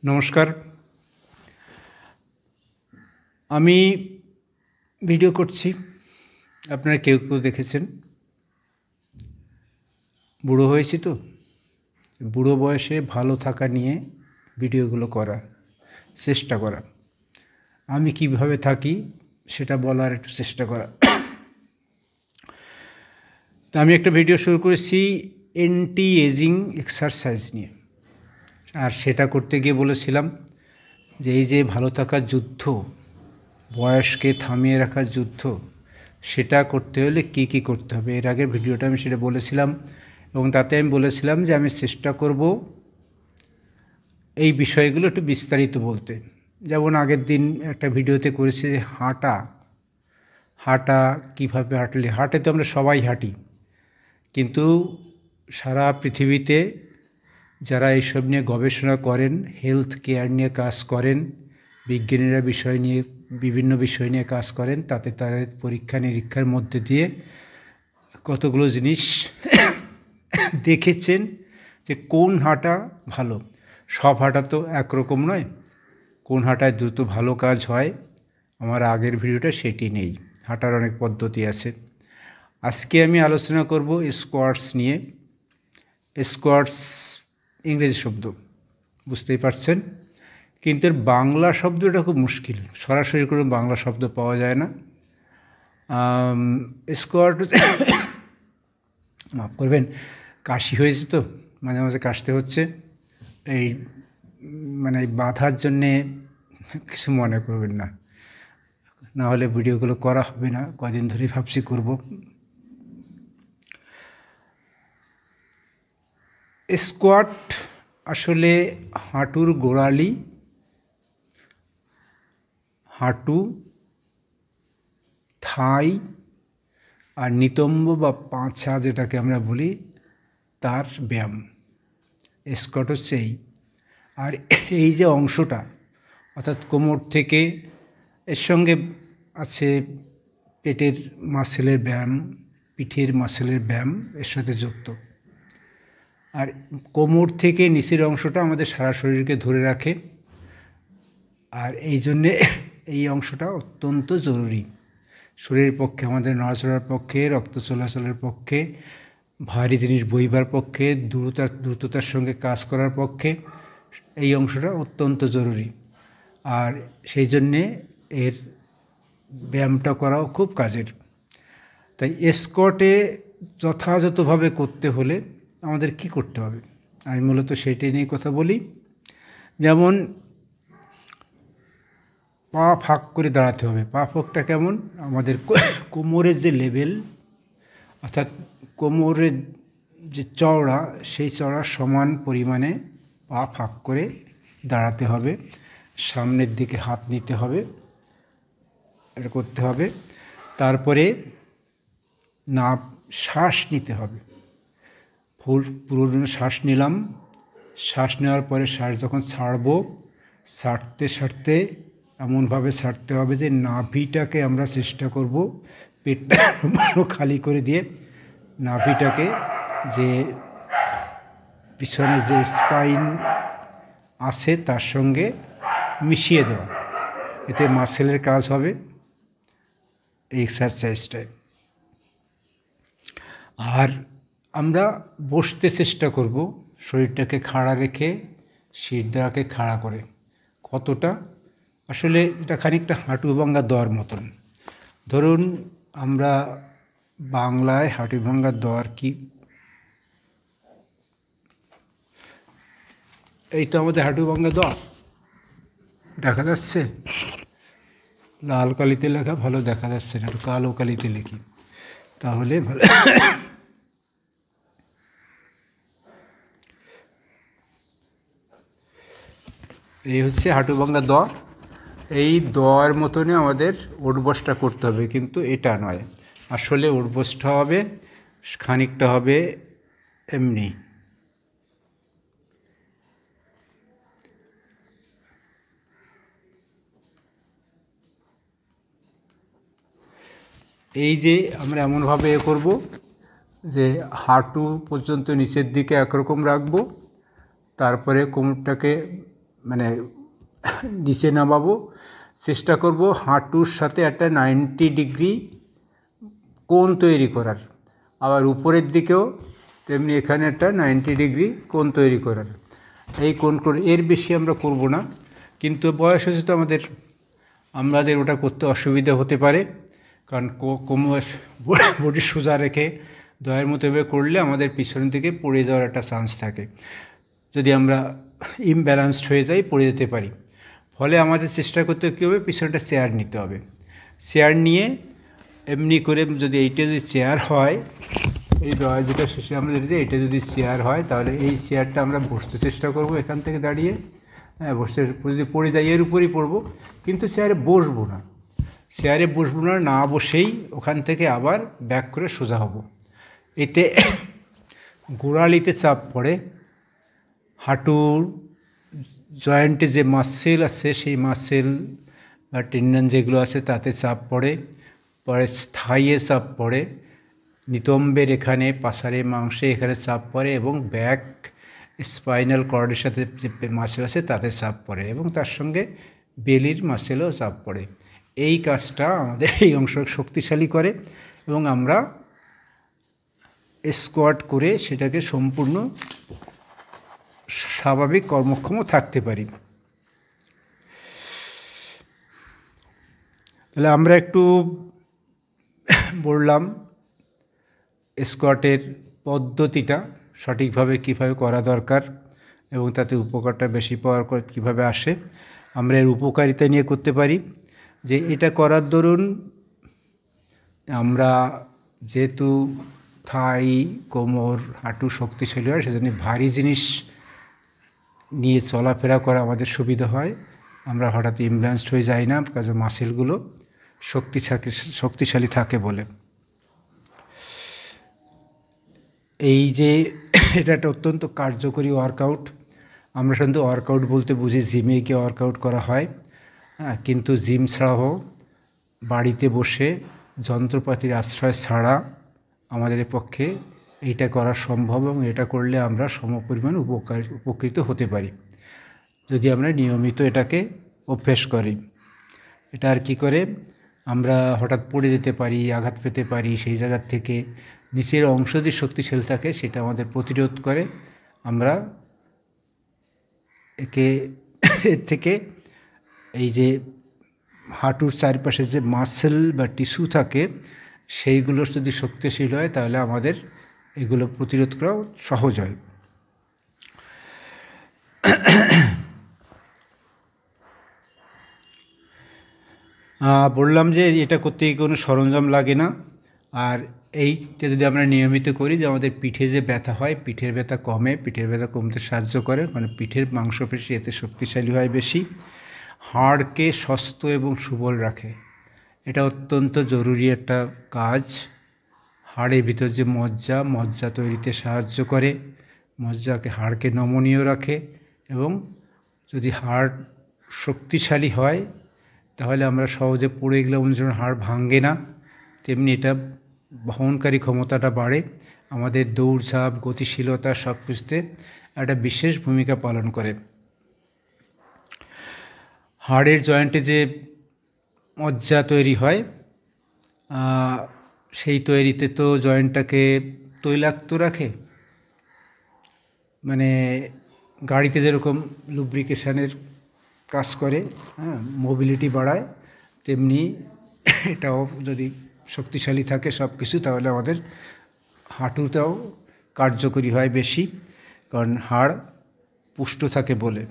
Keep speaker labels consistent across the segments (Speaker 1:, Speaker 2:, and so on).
Speaker 1: নমস্কার। আমি ভিডিও করছি, আপনারা কেউ কেউ দেখেছেন। বুড়ো হয়েছি তো, বুড়ো বয়সে ভালো থাকা নিয়ে ভিডিওগুলো করা, চেষ্টা করা, আমি কিভাবে থাকি সেটা বলার একটু চেষ্টা করা। তা আমি একটা ভিডিও শুরু করেছি অ্যান্টি এজিং এক্সারসাইজ নিয়ে, আর সেটা করতে গিয়ে বলেছিলাম যে এই যে ভালো থাকার যুদ্ধ, বয়সকে থামিয়ে রাখার যুদ্ধ, সেটা করতে হলে কি কি করতে হবে। এর আগের ভিডিওটা আমি সেটা বলেছিলাম, এবং তাতে আমি বলেছিলাম যে আমি চেষ্টা করব এই বিষয়গুলো একটু বিস্তারিত বলতে। যেমন আগের দিন একটা ভিডিওতে করেছি যে হাঁটা কীভাবে হাঁটলে, হাঁটে তো আমরা সবাই হাঁটি, কিন্তু সারা পৃথিবীতে যারা এইসব নিয়ে গবেষণা করেন, হেলথ কেয়ার নিয়ে কাজ করেন, বিজ্ঞানীরা বিভিন্ন বিষয় নিয়ে কাজ করেন, তাতে তাদের পরীক্ষা নিরীক্ষার মধ্যে দিয়ে কতগুলো জিনিস দেখেছেন যে কোন হাঁটা ভালো। সব হাঁটা তো একরকম নয়, কোন হাঁটায় দ্রুত ভালো কাজ হয়। আমার আগের ভিডিওটা সেটি নেই, হাঁটার অনেক পদ্ধতি আছে। আজকে আমি আলোচনা করব স্কোয়াটস নিয়ে। স্কোয়াটস ইংরেজি শব্দ, বুঝতেই পারছেন, কিন্তু এর বাংলা শব্দটা খুব মুশকিল, সরাসরি কোনো বাংলা শব্দ পাওয়া যায় না। স্কোয়াট, মাফ করবেন, কাশি হয়েছে তো, মাঝে মাঝে কাশতে হচ্ছে। এই মানে বাধার জন্যে কিছু মনে করবেন না, না হলে ভিডিওগুলো করা হবে না। কদিন ধরেই ভাবছি করব। স্কোয়াট আসলে হাঁটুর গোড়ালি, হাঁটু, থাই আর নিতম্ব বা পাছা যেটাকে আমরা বলি, তার ব্যায়াম। স্কোয়াট হচ্ছে এই। আর এই যে অংশটা, অর্থাৎ কোমর থেকে, এর সঙ্গে আছে পেটের মাসেলের ব্যায়াম, পিঠের মাসেলের ব্যায়াম এর সাথে যুক্ত। আর কোমর থেকে নিচের অংশটা আমাদের সারা শরীরকে ধরে রাখে, আর এই জন্যে এই অংশটা অত্যন্ত জরুরি শরীরের পক্ষে, আমাদের নড়াচড়ার পক্ষে, রক্ত চলাচলের পক্ষে, ভারী জিনিস বইবার পক্ষে, দ্রুততার সঙ্গে কাজ করার পক্ষে এই অংশটা অত্যন্ত জরুরি। আর সেই জন্যে এর ব্যায়ামটা করাও খুব কাজের। তাই স্কোয়াটে যথাযথভাবে করতে হলে আমাদের কি করতে হবে, আমি মূলত সেইটাই নিয়ে কথা বলি। যেমন পা ফাঁক করে দাঁড়াতে হবে। পা ফাঁকটা কেমন, আমাদের কোমরের যে লেভেল, অর্থাৎ কোমরের যে চওড়া, সেই চওড়ার সমান পরিমাণে পা ফাঁক করে দাঁড়াতে হবে। সামনের দিকে হাত নিতে হবে, এটা করতে হবে। তারপরে শ্বাস নিতে হবে। পুরো শ্বাস নিলাম, শ্বাস নেওয়ার পরে শ্বাস যখন ছাড়বো, ছাড়তে এমনভাবে ছাড়তে হবে যে নাভিটাকে আমরা চেষ্টা করব পেটটা খালি করে দিয়ে নাভিটাকে, যে পিছনে যে স্পাইন আছে তার সঙ্গে মিশিয়ে দেওয়া, এতে মাসেলের কাজ হবে এই এক্সারসাইজটায়। আর আমরা বসতে চেষ্টা করব শরীরটাকে খাড়া রেখে, শিরদাঁড়াকে খাড়া করে। কতটা, আসলে এটা খানিকটা হাঁটু ভাঙ্গা দেওয়ার মতন। ধরুন আমরা বাংলায় হাঁটু ভাঙ্গা দেওয়ার কি, এই তো আমাদের হাঁটু ভাঙ্গা দেওয়া দেখা যাচ্ছে। লাল কালিতে লেখা ভালো দেখা যাচ্ছে না, একটু কালো কালিতে লিখি তাহলে ভালো। এই হচ্ছে হাঁটু ভাঙ্গা দেওয়া। এই দেওয়ার মতনই আমাদের উঠবসটা করতে হবে, কিন্তু এটা নয়। আসলে উঠবসটা হবে খানিকটা হবে এমনি, এই যে আমরা এমনভাবে করব যে হাঁটু পর্যন্ত নিচের দিকে একরকম রাখবো, তারপরে কোমরটাকে মানে নিচে নামাবো, চেষ্টা করব হাঁটুর সাথে একটা 90 ডিগ্রি কোণ তৈরি করার, আবার উপরের দিকেও তেমনি এখানে একটা 90 ডিগ্রি কোণ তৈরি করার। এই কোণ করে এর বেশি আমরা করব না, কিন্তু বয়স হচ্ছে তো আমাদের ওটা করতে অসুবিধা হতে পারে, কারণ কোমর বডি সোজা রেখে দয়ের মতো এভাবে করলে আমাদের পিছনের দিকে পড়ে যাওয়ার একটা চান্স থাকে, যদি আমরা ইমব্যালেন্সড হয়ে যাই পড়ে যেতে পারি। ফলে আমাদের চেষ্টা করতে কী হবে, পিছনটা চেয়ার নিতে হবে। চেয়ার নিয়ে এমনি করে যদি এইটা যদি চেয়ার হয়, এই দয়া যেটা শেষে আমরা যদি এটা যদি চেয়ার হয়, তাহলে এই চেয়ারটা আমরা বসতে চেষ্টা করব এখান থেকে দাঁড়িয়ে। হ্যাঁ, বসতে যদি পড়ে যাই এর উপরই পড়বো, কিন্তু চেয়ারে বসবো না। চেয়ারে বসবো না, না বসেই ওখান থেকে আবার ব্যাক করে সোজা হব। এতে গোড়ালিতে চাপ পড়ে, হাঁটুর জয়েন্টে যে মাসেল আছে সেই মাসেল বা টেন্ডন যেগুলো আছে তাতে চাপ পড়ে, পরে থাইয়ে চাপ পড়ে, নিতম্বের এখানে পাছারে মাংসে এখানে চাপ পড়ে, এবং ব্যাক স্পাইনাল কর্ডের সাথে যে মাসেল আছে তাতে চাপ পড়ে, এবং তার সঙ্গে বেলির মাসেলও চাপ পড়ে। এই কাজটা আমাদের এই অংশ শক্তিশালী করে, এবং আমরা স্কোয়াট করে সেটাকে সম্পূর্ণ স্বাভাবিক কর্মক্ষম থাকতে পারি। তাহলে আমরা একটু বললাম স্কোয়াটের পদ্ধতিটা সঠিকভাবে কীভাবে করা দরকার, এবং তাতে উপকারটা বেশি পাওয়ার কীভাবে আসে, আমরা এর উপকারিতা নিয়ে করতে পারি। যে এটা করার দরুন আমরা যেহেতু থাই, কোমর, হাঁটু শক্তিশালী হয়, সেজন্য ভারী জিনিস নিয়ে চলাফেরা করা আমাদের সুবিধা হয়, আমরা হঠাৎ ইমব্যালেন্সড হয়ে যাই না, কাজে মাসেলগুলো শক্তিশালী থাকে বলে। এই যে এটা একটা অত্যন্ত কার্যকরী ওয়ার্কআউট। আমরা সাধারণত ওয়ার্কআউট বলতে বুঝি জিমে গিয়ে ওয়ার্কআউট করা হয়, কিন্তু জিম ছাড়াও বাড়িতে বসে যন্ত্রপাতির আশ্রয় ছাড়া আমাদের পক্ষে এইটা করা সম্ভব, এবং এটা করলে আমরা সমপরিমাণ উপকৃত হতে পারি যদি আমরা নিয়মিত এটাকে অভ্যেস করি। এটা আর কি করে, আমরা হঠাৎ পড়ে যেতে পারি, আঘাত পেতে পারি, সেই জায়গার থেকে নিচের অংশ যে শক্তিশালী থাকে সেটা আমাদের প্রতিরোধ করে। আমরা এর থেকে এই যে হাঁটুর চারপাশে যে মাসেল বা টিস্যু থাকে সেইগুলো যদি শক্তিশালী হয়, তাহলে আমাদের এগুলো প্রতিরোধ করাও সহজ হয়। বললাম যে এটা করতে কোনো সরঞ্জাম লাগে না, আর এইটা যদি আমরা নিয়মিত করি, যে আমাদের পিঠে যে ব্যথা হয়, পিঠের ব্যথা কমে, পিঠের ব্যথা কমতে সাহায্য করে, মানে পিঠের মাংসপেশি এতে শক্তিশালী হয় বেশি, হাড়কে সুস্থ এবং সবল রাখে। এটা অত্যন্ত জরুরি একটা কাজ। হাড়ের ভিতর যে মজ্জা তৈরিতে সাহায্য করে, হাড়কে নমনীয় রাখে, এবং যদি হাড় শক্তিশালী হয় তাহলে আমরা সহজে পড়ে গেলে যেমন হাড় ভাঙে না, তেমনি এটা বহনকারী ক্ষমতাটা বাড়ে, আমাদের দৌড়ঝাঁপ, গতিশীলতা সব কিছুতে একটা বিশেষ ভূমিকা পালন করে। হাড়ের জয়েন্টে যে মজ্জা তৈরি হয়, সেই তৈরিতে তো জয়েন্টটাকে তৈলাক্ত রাখে, মানে গাড়িতে যেরকম লুব্রিকেশনের কাজ করে, মোবিলিটি বাড়ায়, তেমনি এটাও যদি শক্তিশালী থাকে সব কিছু, তাহলে আমাদের হাঁটুটাও কার্যকরী হয় বেশি, কারণ হাড় পুষ্ট থাকে বলে।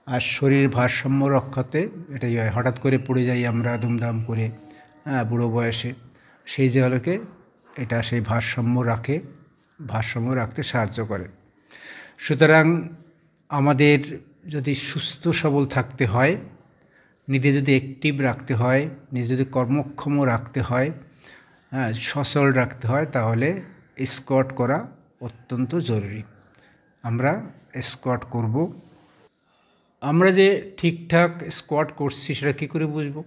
Speaker 1: আর শরীরের ভারসাম্য রক্ষাতে এটাই হয়। হঠাৎ করে পড়ে যাই আমরা দুমদাম করে, বুড়ো বয়সে, সেই জায়গাকে এটা সেই ভারসাম্য রাখতে সাহায্য করে। সুতরাং আমাদের যদি সুস্থ সবল থাকতে হয়, নিজে যদি অ্যাক্টিভ রাখতে হয়, নিজে যদি কর্মক্ষম রাখতে হয়, সচল রাখতে হয়, তাহলে স্কোয়াট করা অত্যন্ত জরুরি। আমরা স্কোয়াট করব। আমরা যে ঠিকঠাক স্কোয়াট করছি সেটা কী করে বুঝবো?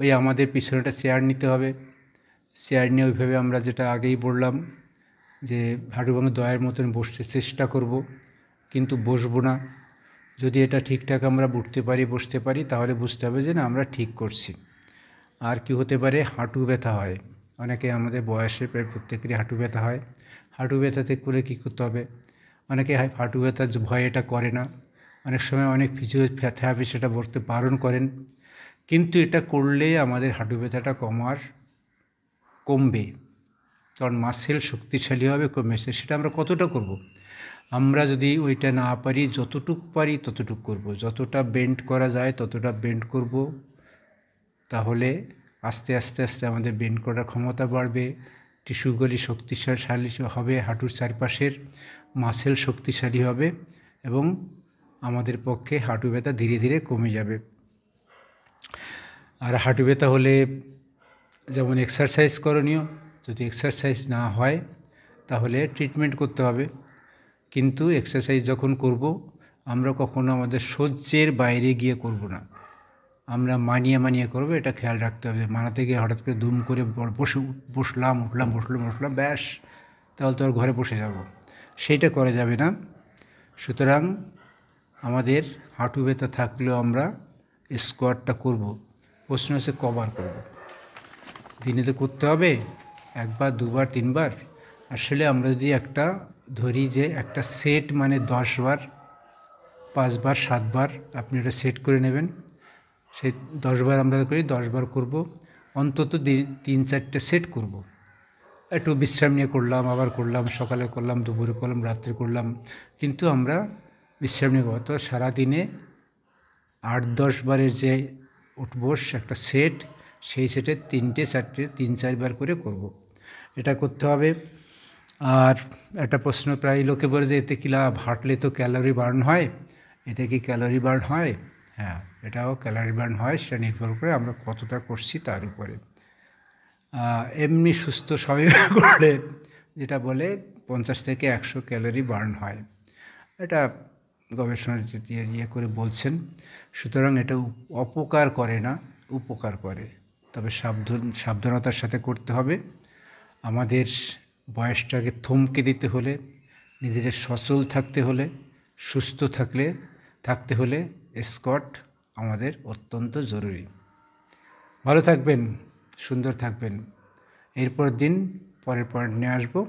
Speaker 1: ওই আমাদের পিছনে একটা চেয়ার নিতে হবে, চেয়ার নিয়ে ওইভাবে আমরা যেটা আগেই বললাম যে হাঁটু ভাঙে দয়ের মতন বসতে চেষ্টা করব, কিন্তু বসবো না। যদি এটা ঠিকঠাক আমরা উঠতে পারি, বসতে পারি, তাহলে বুঝতে হবে যে না আমরা ঠিক করছি। আর কি হতে পারে, হাঁটু ব্যথা হয়। অনেকে আমাদের বয়সে প্রায় প্রত্যেকেরই হাঁটু ব্যথা হয়। হাঁটু ব্যথাতে করে কী করতে হবে, অনেকে হাঁটু ব্যথার ভয়ে এটা করে না, অনেক সময় অনেক ফিজিওথেরাপি সেটা করতে বারণ করেন, কিন্তু এটা করলে আমাদের হাঁটু ব্যথাটা কমবে, কারণ মাসেল শক্তিশালী হবে, কমেছে। সেটা আমরা কতটা করব, আমরা যদি ওইটা না পারি, যতটুক পারি ততটুক করব, যতটা বেন্ড করা যায় ততটা বেন্ড করব, তাহলে আস্তে আস্তে আস্তে আমাদের বেন্ড করার ক্ষমতা বাড়বে, টিস্যুগুলি শক্তিশালী হবে, হাঁটুর চারপাশের মাসেল শক্তিশালী হবে এবং আমাদের পক্ষে হাঁটু ব্যথা ধীরে ধীরে কমে যাবে। আর হাঁটু ব্যথা হলে যেমন এক্সারসাইজ করণীয়, যদি এক্সারসাইজ না হয় তাহলে ট্রিটমেন্ট করতে হবে। কিন্তু এক্সারসাইজ যখন করব, আমরা কখনো আমাদের সহ্যের বাইরে গিয়ে করব না, আমরা মানিয়ে করব, এটা খেয়াল রাখতে হবে। মানাতে গিয়ে হঠাৎ করে দুম করে বসলাম ব্যাস, তাহলে তো আর ঘরে বসে যাব, সেইটা করা যাবে না। সুতরাং আমাদের হাঁটু ব্যথা থাকলেও আমরা স্কোয়াটটা করব। প্রশ্ন হচ্ছে কবার করব, দিনে তো করতে হবে, একবার, দুবার, তিনবার। আসলে আমরা যদি একটা ধরি যে একটা সেট মানে 10 বার, 5 বার, 7 বার আপনি এটা সেট করে নেবেন। সেই 10 বার আমরা করি, 10 বার করব, অন্তত 3-4টে সেট করব। একটু বিশ্রাম নিয়ে করলাম, আবার করলাম, সকালে করলাম, দুপুরে করলাম, রাত্রে করলাম, কিন্তু আমরা বিশ্রাম নিয়ে করব। তো সারাদিনে 8-10 বারের যে উঠবোস একটা সেট, সেই সেটে 3-4টে 3-4 বার করে করব, এটা করতে হবে। আর একটা প্রশ্ন প্রায় লোকে বলে যে এতে কি লাভ, হাঁটলে তো ক্যালোরি বার্ন হয়, এতে কি ক্যালোরি বার্ন হয়? হ্যাঁ, এটাও ক্যালোরি বার্ন হয়, সেটা নির্ভর করে আমরা কতটা করছি তার উপরে। এমনি সুস্থ স্বাভাবিক করলে যেটা বলে 50 থেকে 100 ক্যালোরি বার্ন হয়, এটা গবেষণা ইয়ে করে বলছেন। সুতরাং এটা অপকার করে না, উপকার করে, তবে সাবধানতার সাথে করতে হবে। আমাদের বয়সটাকে থমকে দিতে হলে, নিজেদের সচল থাকতে হলে, সুস্থ থাকতে হলে স্কোয়াট আমাদের অত্যন্ত জরুরি। ভালো থাকবেন, সুন্দর থাকবেন। এরপর দিন পরের পয়েন্ট নিয়ে আসবো।